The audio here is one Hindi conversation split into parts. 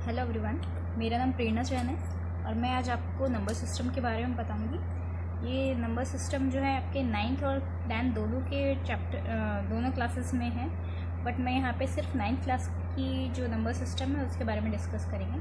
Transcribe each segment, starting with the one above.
हेलो एवरीवन, मेरा नाम प्रेरणा चैन है और मैं आज आपको नंबर सिस्टम के बारे में बताऊंगी। ये नंबर सिस्टम जो है आपके 9th और 10th दोनों के दोनों क्लासेस में है, बट मैं यहाँ पे सिर्फ 9th क्लास की जो नंबर सिस्टम है उसके बारे में डिस्कस करेंगे।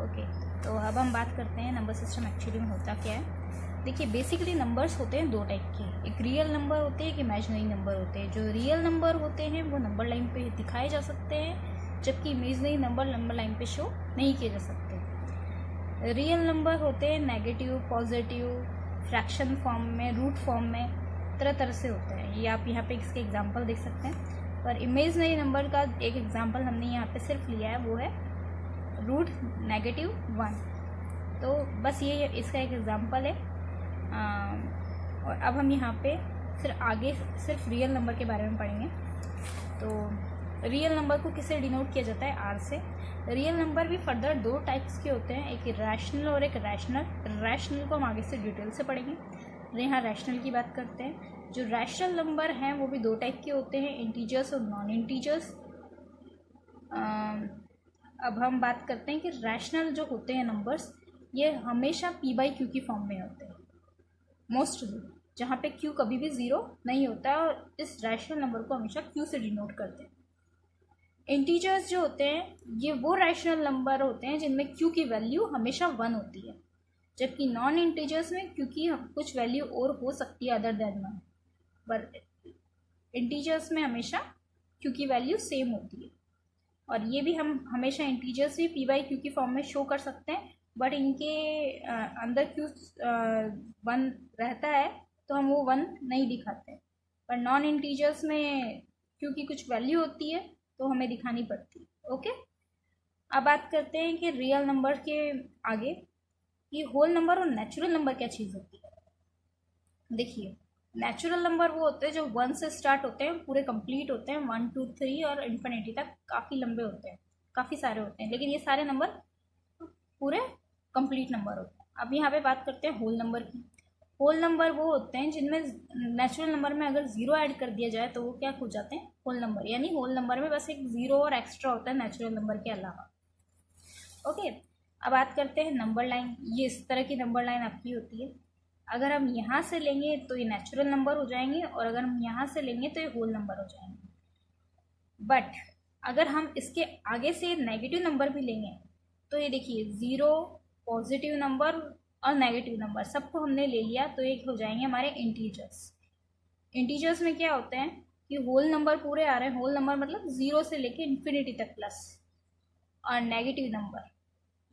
ओके, तो अब हम बात करते हैं नंबर सिस्टम एक्चुअली में होता क्या है। देखिए, बेसिकली नंबर्स होते हैं दो टाइप के, एक रियल नंबर होते हैं, एक इमेजिनरी नंबर होते हैं। जो रियल नंबर होते हैं वो नंबर लाइन पे दिखाए जा सकते हैं, जबकि इमेजिनरी नंबर लाइन पे शो नहीं किए जा सकते। रियल नंबर होते हैं नेगेटिव, पॉजिटिव, फ्रैक्शन फॉर्म में, रूट फॉर्म में, तरह तरह से होते हैं। ये आप यहाँ पे इसके एग्जांपल देख सकते हैं। पर इमेजिनरी नंबर का एक एग्जांपल हमने यहाँ पे सिर्फ लिया है, वो है √-1। तो बस ये इसका एक एग्जांपल है। और अब हम यहाँ पे आगे सिर्फ रियल नंबर के बारे में पढ़ेंगे। तो रियल नंबर को किससे डिनोट किया जाता है? आर से। रियल नंबर भी फर्दर दो टाइप्स के होते हैं, एक रैशनल और एक रैशनल। रैशनल को हम आगे से डिटेल से पढ़ेंगे। यहाँ रैशनल की बात करते हैं। जो रैशनल नंबर हैं वो भी दो टाइप के होते हैं, इंटीजर्स और नॉन इंटीजर्स। अब हम बात करते हैं कि रैशनल जो होते हैं नंबर्स, ये हमेशा p/q की फॉर्म में होते हैं मोस्टली, जहाँ पे q कभी भी ज़ीरो नहीं होता है, और इस रैशनल नंबर को हमेशा q से डिनोट करते हैं। इंटीजर्स जो होते हैं ये वो रैशनल नंबर होते हैं जिनमें q की वैल्यू हमेशा 1 होती है, जबकि नॉन इंटीजर्स में q की कुछ वैल्यू और हो सकती है अदर देन 1, पर इंटीजर्स में हमेशा q की वैल्यू सेम होती है। और ये भी हम हमेशा इंटीजर्स भी p/q की फॉर्म में शो कर सकते हैं, बट इनके अंदर q 1 रहता है तो हम वो 1 नहीं दिखाते। पर नॉन इंटीजर्स में q की कुछ वैल्यू होती है तो हमें दिखानी पड़ती है। ओके, अब बात करते हैं कि रियल नंबर के आगे कि होल नंबर और नेचुरल नंबर क्या चीज़ होती है। देखिए, नेचुरल नंबर वो होते हैं जो 1 से स्टार्ट होते हैं, पूरे कंप्लीट होते हैं, 1 2 3 और इन्फिनिटी तक काफ़ी लंबे होते हैं, काफ़ी सारे होते हैं, लेकिन ये सारे नंबर पूरे कंप्लीट नंबर होते हैं। अब यहाँ पे बात करते हैं होल नंबर की। होल नंबर वो होते हैं जिनमें नेचुरल नंबर में अगर ज़ीरो ऐड कर दिया जाए तो वो क्या हो जाते हैं? Whole number. यानी होल नंबर में बस एक ज़ीरो और एक्स्ट्रा होता है नेचुरल नंबर के अलावा। ओके, अब बात करते हैं नंबर लाइन। ये इस तरह की नंबर लाइन आपकी होती है। अगर हम यहाँ से लेंगे तो ये नेचुरल नंबर हो जाएंगे, और अगर हम यहाँ से लेंगे तो ये होल नंबर हो जाएंगे। बट अगर हम इसके आगे से नेगेटिव नंबर भी लेंगे तो ये देखिए, ज़ीरो, पॉजिटिव नंबर और नेगेटिव नंबर सबको हमने ले लिया तो ये हो जाएंगे हमारे इंटीजर्स। इंटीजर्स में क्या होते हैं कि होल नंबर पूरे आ रहे हैं, होल नंबर मतलब ज़ीरो से लेके इन्फिनिटी तक प्लस, और नेगेटिव नंबर,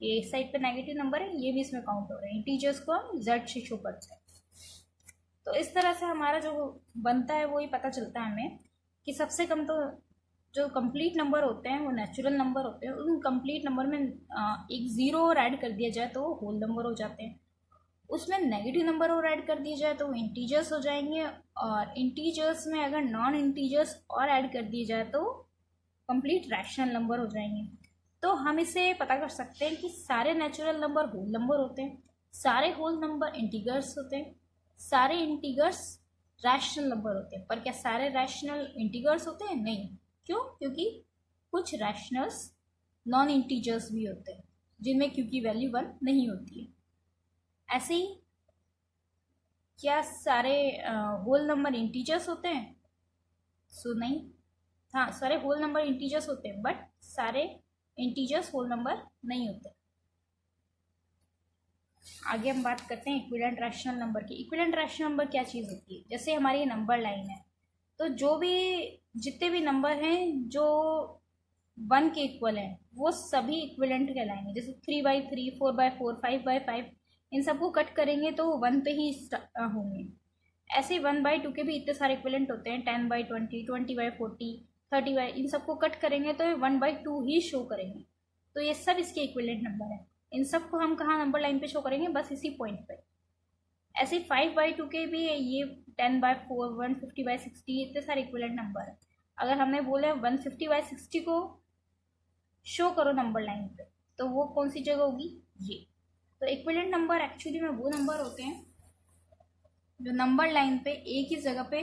ये इस साइड पे नेगेटिव नंबर है, ये भी इसमें काउंट हो रहे हैं। इंटीजर्स को हम z से शो करते हैं। तो इस तरह से हमारा जो बनता है वो ही पता चलता है हमें कि सबसे कम तो जो कंप्लीट नंबर होते हैं वो नेचुरल नंबर होते हैं। उन कंप्लीट नंबर में एक ज़ीरो और ऐड कर दिया जाए तो वो होल नंबर हो जाते हैं, उसमें नेगेटिव नंबर और ऐड कर दिया जाए तो वो इंटीजर्स हो जाएंगे, और इंटीजर्स में अगर नॉन इंटीजर्स और ऐड कर दिए जाए तो कंप्लीट रैशनल नंबर हो जाएंगे। तो हम इसे पता कर सकते हैं कि सारे नेचुरल नंबर होल नंबर होते हैं, सारे होल नंबर इंटीजर्स होते हैं, सारे इंटीजर्स रैशनल नंबर होते हैं। पर क्या सारे रैशनल इंटीजर्स होते हैं? नहीं। क्यों? क्योंकि कुछ रैशनल्स नॉन इंटीजर्स भी होते हैं जिनमें q की वैल्यू 1 नहीं होती है। ऐसे ही क्या सारे होल नंबर इंटीजर्स होते हैं? नहीं। हाँ, सारे होल नंबर इंटीजर्स होते हैं, बट सारे इंटीजर्स होल नंबर नहीं होते। आगे हम बात करते हैं इक्विवेलेंट रैशनल नंबर की। इक्विवेलेंट रैशनल नंबर क्या चीज़ होती है? जैसे हमारी नंबर लाइन है, तो जो भी जितने भी नंबर हैं जो 1 के इक्वल हैं वो सभी इक्विवेलेंट कहलाएंगे। जैसे 3/3, 4/4, 5/5, इन सबको कट करेंगे तो 1 पे ही होंगे। ऐसे 1/2 के भी इतने सारे इक्विवेलेंट होते हैं, 10/20, 20/40, 30, इन सबको कट करेंगे तो 1/2 ही शो करेंगे। तो ये सब इसके इक्विवेलेंट नंबर है। इन सबको हम कहाँ नंबर लाइन पे शो करेंगे? बस इसी पॉइंट पे। ऐसे 5/2 के भी ये 10/4, 150/60, इतने सारे इक्विवेलेंट नंबर है। अगर हमने बोले 150/60 को शो करो नंबर लाइन पे, तो वो कौन सी जगह होगी? ये। तो इक्विवेलेंट नंबर एक्चुअली में वो नंबर होते हैं जो नंबर लाइन पे एक ही जगह पे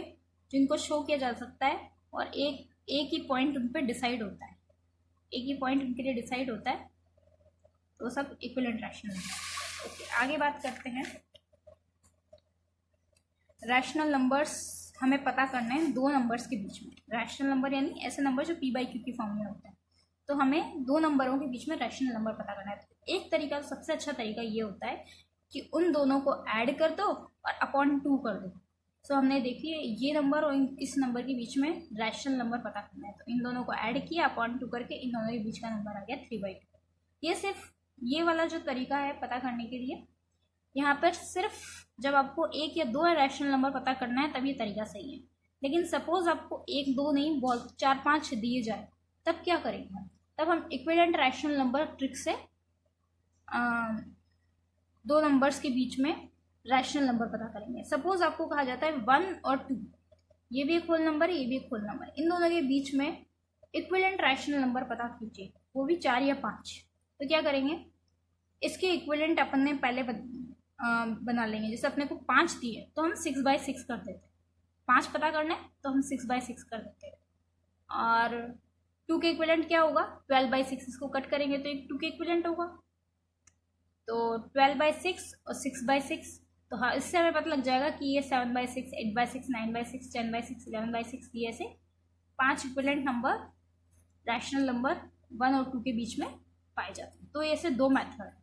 जिनको शो किया जा सकता है, और एक ही पॉइंट उन पे डिसाइड होता है, एक ही पॉइंट उनके लिए डिसाइड होता है। तो सब इक्विवेलेंट रैशनल नंबर। ओके, आगे बात करते हैं। रैशनल नंबर्स हमें पता करना है दो नंबर्स के बीच में। रैशनल नंबर यानी ऐसे नंबर जो p/q की फॉर्म में होते हैं। तो हमें दो नंबरों के बीच में रैशनल नंबर पता करना है। तो एक तरीका, सबसे अच्छा तरीका ये होता है कि उन दोनों को ऐड कर दो और अपॉन 2 कर दो। सो हमने देखिए ये नंबर और इस नंबर के बीच में रैशनल नंबर पता करना है। तो इन दोनों को ऐड किया, अपॉन 2 करके इन दोनों के बीच का नंबर आ गया 3/2। ये सिर्फ ये वाला जो तरीका है पता करने के लिए, यहाँ पर सिर्फ जब आपको एक या दो रैशनल नंबर पता करना है तब ये तरीका सही है। लेकिन सपोज आपको एक दो नहीं बहुत 4-5 दिए जाए, तब क्या करेंगे? तब हम इक्विवेलेंट रैशनल नंबर ट्रिक से दो नंबर्स के बीच में रैशनल नंबर पता करेंगे। सपोज आपको कहा जाता है 1 और 2, ये भी एक होल नंबर है, ये भी एक होल नंबर है, इन दोनों के बीच में इक्विवेलेंट रैशनल नंबर पता कीजिए, वो भी 4 या 5। तो क्या करेंगे, इसके इक्विवेलेंट अपन ने पहले बना लेंगे। जैसे अपने को 5 दिए तो हम 6/6 कर देते। 5 पता करना है तो हम 6/6 कर देते हैं। और 2 के इक्विवेलेंट क्या होगा? 12/6। इसको कट करेंगे तो एक 2 के इक्विवेलेंट होगा। तो 12/6 और 6/6, तो हाँ, इससे हमें पता लग जाएगा कि ये 7/6, 8/6, 9/6, 10/6, 11/6, ये ऐसे 5 इक्विवेलेंट नंबर रैशनल नंबर 1 और 2 के बीच में पाए जाते हैं। तो ऐसे दो मेथड है।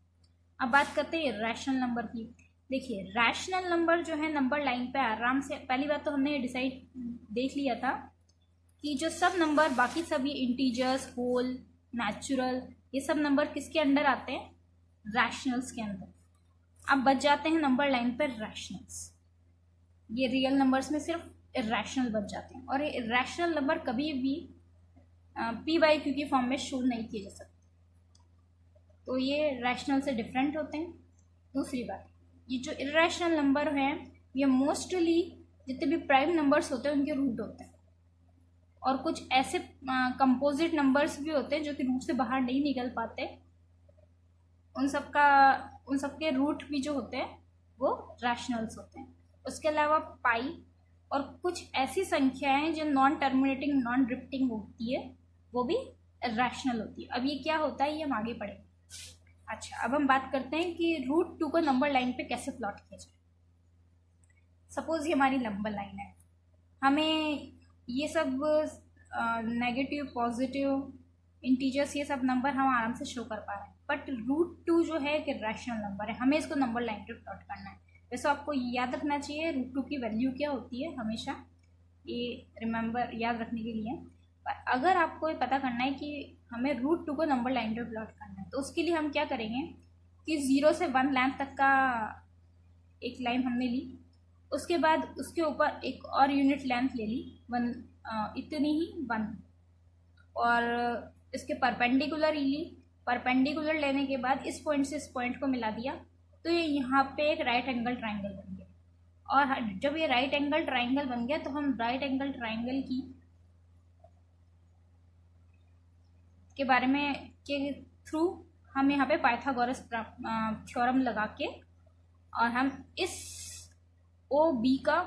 अब बात करते हैं रैशनल नंबर की। देखिए रैशनल नंबर जो है नंबर लाइन पे आराम से, पहली बात तो हमने डिसाइड देख लिया था कि जो सब नंबर बाकी सभी इंटीजर्स, होल, नेचुरल, ये सब नंबर किसके अंडर आते हैं? रैशनल्स के अंदर। अब बच जाते हैं नंबर लाइन पर रैशनल्स। ये रियल नंबर्स में सिर्फ इरैशनल बच जाते हैं, और इरैशनल नंबर कभी भी p/q की फॉर्म में शो नहीं किए जा सकते। तो ये रैशनल से डिफरेंट होते हैं। दूसरी बात, ये जो इरैशनल नंबर हैं ये मोस्टली जितने भी प्राइम नंबर्स होते हैं उनके रूट होते हैं, और कुछ ऐसे कंपोजिट नंबर्स भी होते हैं जो कि रूट से बाहर नहीं निकल पाते, उन सबके रूट भी जो होते हैं वो रैशनल्स होते हैं। उसके अलावा पाई और कुछ ऐसी संख्याएं जो नॉन टर्मिनेटिंग, नॉन रिपीटिंग होती है, वो भी रैशनल होती है। अब ये क्या होता है ये हम आगे पढ़ेंगे। अच्छा, अब हम बात करते हैं कि √2 को नंबर लाइन पे कैसे प्लॉट किया जाए। सपोज ये हमारी नंबर लाइन है, हमें ये सब नेगेटिव, पॉजिटिव, इंटीजर्स, ये सब नंबर हम आराम से शो कर पा रहे हैं। बट √2 जो है कि रैशनल नंबर है, हमें इसको नंबर लाइन पे प्लॉट करना है। वैसे आपको याद रखना चाहिए √2 की वैल्यू क्या होती है, हमेशा ये याद रखने के लिए। पर अगर आपको ये पता करना है कि हमें √2 को नंबर लाइन पे प्लॉट करना है, तो उसके लिए हम क्या करेंगे कि 0 से 1 लेंथ तक का एक लाइन हमने ली, उसके बाद उसके ऊपर एक और यूनिट लेंथ ले ली 1, इतनी ही 1, और इसके परपेंडिकुलर ली। परपेंडिकुलर लेने के बाद इस पॉइंट से इस पॉइंट को मिला दिया, तो ये यहाँ पे एक राइट एंगल ट्राइंगल बन गया। और जब ये राइट एंगल ट्राइंगल बन गया तो हम राइट एंगल ट्राइंगल के बारे में के थ्रू हम यहाँ पे पाइथागोरस थ्योरम लगा के और हम इस OB का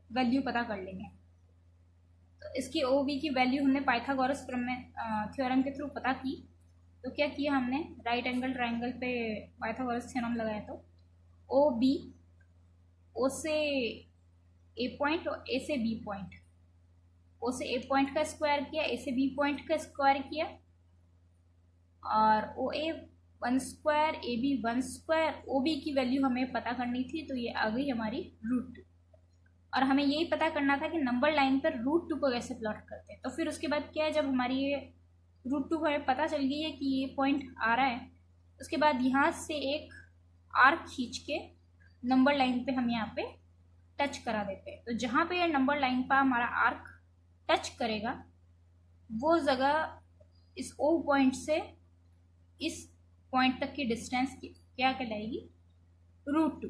वैल्यू पता कर लेंगे। तो इसकी OB की वैल्यू हमने पाइथागोरस थ्योरम के थ्रू पता की। तो क्या किया हमने, राइट एंगल ट्राइंगल पे पाइथागोरस थ्योरम लगाया। तो OB, O से A पॉइंट और A से B पॉइंट, O से A पॉइंट का स्क्वायर किया, A से B पॉइंट का स्क्वायर किया, और OA 1 square, AB 1 square, OB की वैल्यू हमें पता करनी थी। तो ये आ गई हमारी √2। और हमें यही पता करना था कि नंबर लाइन पर √2 को कैसे प्लॉट करते हैं। तो फिर उसके बाद क्या है, जब हमारी ये √2 हमें पता चल गई है कि ये पॉइंट आ रहा है, उसके बाद यहाँ से एक आर्क खींच के नंबर लाइन पे हम यहाँ पे टच करा देते हैं। तो जहाँ पे ये नंबर लाइन पर हमारा आर्क टच करेगा वो जगह इस O पॉइंट से इस पॉइंट तक की डिस्टेंस क्या कहलाएगी, √2।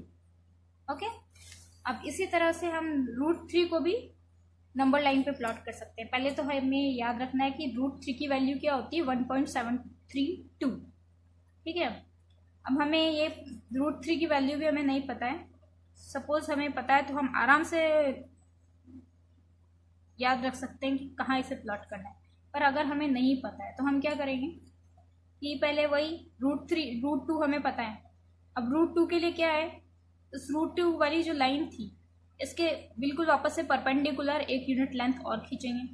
ओके, अब इसी तरह से हम √3 को भी नंबर लाइन पे प्लॉट कर सकते हैं। पहले तो हमें याद रखना है कि √3 की वैल्यू क्या होती है, 1.732। ठीक है, अब हमें ये √3 की वैल्यू भी हमें नहीं पता है। सपोज हमें पता है तो हम आराम से याद रख सकते हैं कि कहाँ इसे प्लॉट करना है। पर अगर हमें नहीं पता है तो हम क्या करेंगे कि पहले वही √2 हमें पता है। अब √2 के लिए क्या है, इस √2 वाली जो लाइन थी इसके बिल्कुल वापस से परपेंडिकुलर एक यूनिट लेंथ और खींचेंगे।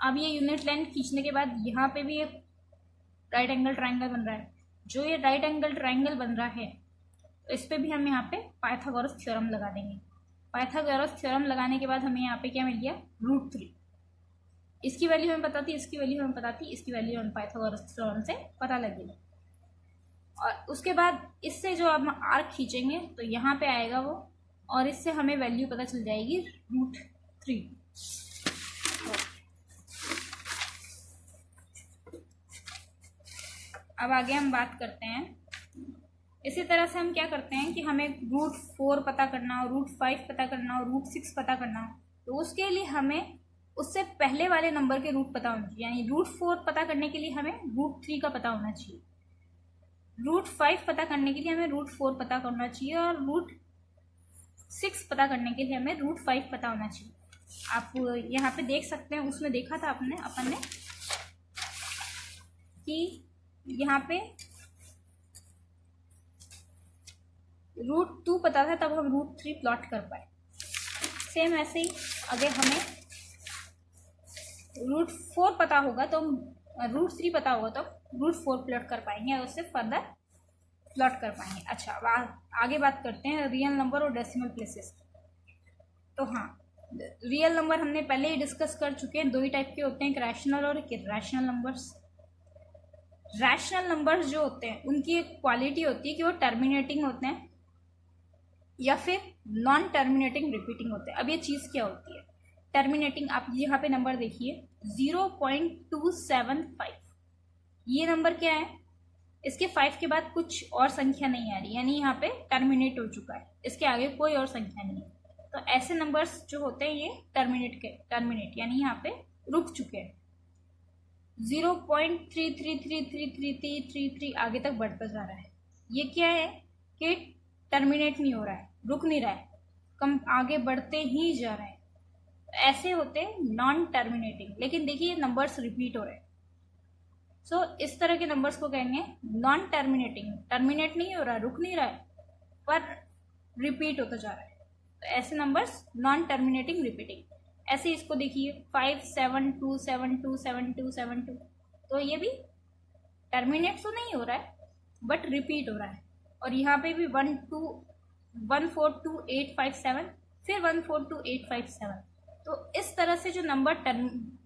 अब ये यूनिट लेंथ खींचने के बाद यहाँ पे भी एक राइट एंगल ट्राइंगल बन रहा है। जो ये राइट एंगल ट्राइंगल बन रहा है इस पर भी हम यहाँ पे पाइथागोरस थ्योरम लगा देंगे। पाइथागोरस थ्योरम लगाने के बाद हमें यहाँ पे क्या मिल गया, √3। इसकी वैल्यू हमें पता थी, इसकी वैल्यू हमें पता थी, इसकी वैल्यू हमें पाइथागोरस थ्योरम से पता लगेगी। और उसके बाद इससे जो हम आर्क खींचेंगे तो यहाँ पे आएगा वो, और इससे हमें वैल्यू पता चल जाएगी √3। अब आगे हम बात करते हैं, इसी तरह से हम क्या करते हैं कि हमें √4 पता करना हो, √5 पता करना हो, √6 पता करना हो, तो उसके लिए हमें उससे पहले वाले नंबर के रूट पता होना चाहिए। यानी √4 पता करने के लिए हमें √3 का पता होना चाहिए, √5 पता करने के लिए हमें √4 पता करना चाहिए, और √6 पता करने के लिए हमें √5 पता होना चाहिए। आप यहाँ पे देख सकते हैं, उसमें देखा था अपन ने कि यहाँ पे √2 पता था, तब हम √3 प्लॉट कर पाए। सेम ऐसे ही अगर हमें √4 पता होगा तो √3 पता होगा तो √4 प्लॉट कर पाएंगे और उससे फर्दर प्लॉट कर पाएंगे। अच्छा, अब आगे बात करते हैं रियल नंबर और डेसिमल प्लेसेस। तो हाँ, रियल नंबर हमने पहले ही डिस्कस कर चुके हैं, दो ही टाइप के होते हैं, एक रैशनल और एक इर्रेशनल नंबर्स। रैशनल नंबर्स जो होते हैं उनकी एक क्वालिटी होती है कि वो टर्मिनेटिंग होते हैं या फिर नॉन टर्मिनेटिंग रिपीटिंग होते हैं। अब ये चीज़ क्या होती है टर्मिनेटिंग? आप यहाँ पे नंबर देखिए 0.275, ये नंबर क्या है, इसके 5 के बाद कुछ और संख्या नहीं आ रही, यानी यहाँ पे टर्मिनेट हो चुका है, इसके आगे कोई और संख्या नहीं है। तो ऐसे नंबर्स जो होते हैं ये टर्मिनेट यानी यहाँ पे रुक चुके हैं। 0.333333 आगे तक बढ़ता जा रहा है, ये क्या है कि टर्मिनेट नहीं हो रहा है, रुक नहीं रहा है, कम आगे बढ़ते ही जा रहे हैं। ऐसे होते हैं नॉन टर्मिनेटिंग। लेकिन देखिए नंबर्स रिपीट हो रहे हैं, सो इस तरह के नंबर्स को कहेंगे नॉन टर्मिनेटिंग। टर्मिनेट नहीं हो रहा, रुक नहीं रहा है, पर रिपीट होता जा रहा है, तो ऐसे नंबर्स नॉन टर्मिनेटिंग रिपीटिंग। ऐसे इसको देखिए 572727272, तो ये भी टर्मिनेट तो नहीं हो रहा है बट रिपीट हो रहा है। और यहाँ पे भी 1421857, फिर 1421857। तो इस तरह से जो नंबर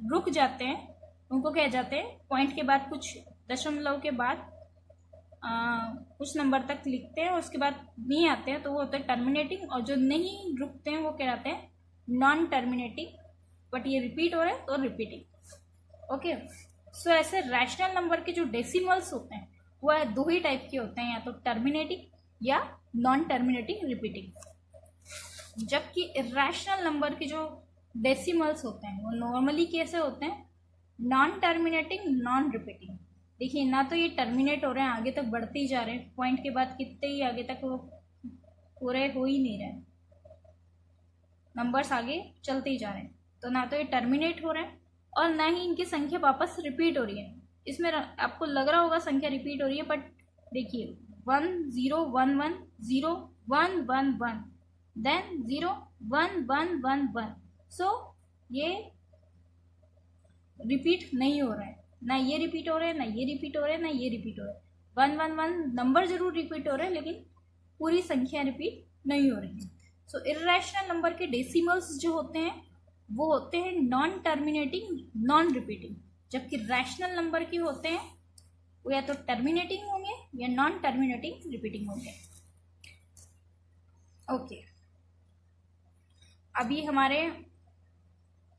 रुक जाते हैं उनको क्या जाते हैं, पॉइंट के बाद कुछ दशमलव के बाद कुछ नंबर तक लिखते हैं, उसके बाद नहीं आते हैं तो वो होते हैं टर्मिनेटिंग, और जो नहीं रुकते हैं वो कहलाते हैं नॉन टर्मिनेटिंग, बट ये रिपीट हो रहे हैं तो रिपीटिंग। ओके, सो ऐसे रैशनल नंबर के जो डेसिमल्स होते हैं वह दो ही टाइप के होते हैं, या तो टर्मिनेटिंग या नॉन टर्मिनेटिंग रिपीटिंग। जबकि इर्रेशनल नंबर के जो डेसिमल्स होते हैं वो नॉर्मली कैसे होते हैं, नॉन टर्मिनेटिंग नॉन रिपीटिंग। देखिए ना तो ये टर्मिनेट हो रहे हैं, आगे तक बढ़ते ही जा रहे हैं, पॉइंट के बाद कितने ही आगे तक वो पूरे हो ही नहीं रहे, नंबर्स आगे चलते ही जा रहे हैं, तो ना तो ये टर्मिनेट हो रहे हैं और ना ही इनकी संख्या वापस रिपीट हो रही है। इसमें आपको लग रहा होगा संख्या रिपीट हो रही है, बट देखिए 10100111 देन 0111, सो ये रिपीट नहीं हो रहा है, ना ये रिपीट हो रहे हैं, ना ये रिपीट हो रहे हैं, ना ये रिपीट हो रहे हैं। 111 नंबर जरूर रिपीट हो रहे हैं लेकिन पूरी संख्या रिपीट नहीं हो रही है। सो इर्रेशनल नंबर के डेसिमल्स जो होते हैं वो होते हैं नॉन टर्मिनेटिंग नॉन रिपीटिंग, जबकि रैशनल नंबर के होते हैं वो या तो टर्मिनेटिंग होंगे या नॉन टर्मिनेटिंग रिपीटिंग होंगे। ओके, अभी हमारे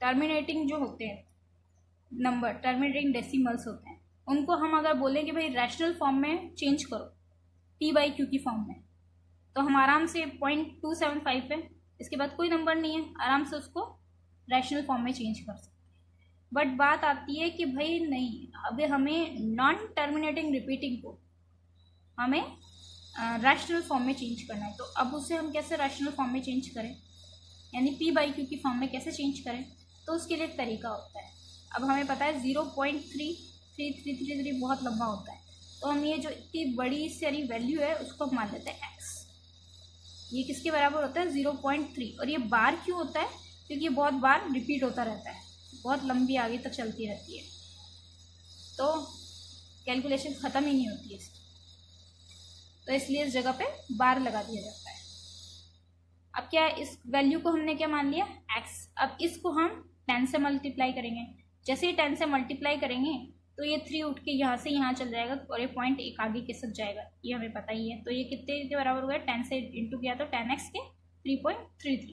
टर्मिनेटिंग जो होते हैं नंबर, टर्मिनेटिंग डेसिमल्स होते हैं, उनको हम अगर बोलें कि भाई रैशनल फॉर्म में चेंज करो p/q की फॉर्म में, तो हम आराम से 0.275 है, इसके बाद कोई नंबर नहीं है, आराम से उसको रैशनल फॉर्म में चेंज कर सकते हैं। बट बात आती है कि भाई नहीं, अभी हमें नॉन टर्मिनेटिंग रिपीटिंग को हमें रैशनल फॉर्म में चेंज करना है। तो अब उसे हम कैसे रैशनल फॉर्म में चेंज करें, यानी p/q की फॉर्म में कैसे चेंज करें, तो उसके लिए एक तरीका होता है। अब हमें पता है 0.3333 बहुत लंबा होता है, तो हम ये जो इतनी बड़ी सारी वैल्यू है उसको हम मान लेते हैं एक्स। ये किसके बराबर होता है 0.3। और ये बार क्यों होता है, क्योंकि ये बहुत बार रिपीट होता रहता है, बहुत लंबी आगे तक चलती रहती है, तो कैलकुलेशन ख़त्म ही नहीं होती है इसकी, तो इसलिए इस जगह पे बार लगा दिया जाता है। अब क्या है, इस वैल्यू को हमने क्या मान लिया x। अब इसको हम 10 से मल्टीप्लाई करेंगे। जैसे ही 10 से मल्टीप्लाई करेंगे तो ये 3 उठ के यहाँ से यहाँ चल जाएगा और ये पॉइंट एक आगे खिसक जाएगा, ये हमें पता ही है। तो ये कितने के बराबर हो गया, 10 से इंटू किया तो 10x के 3.33।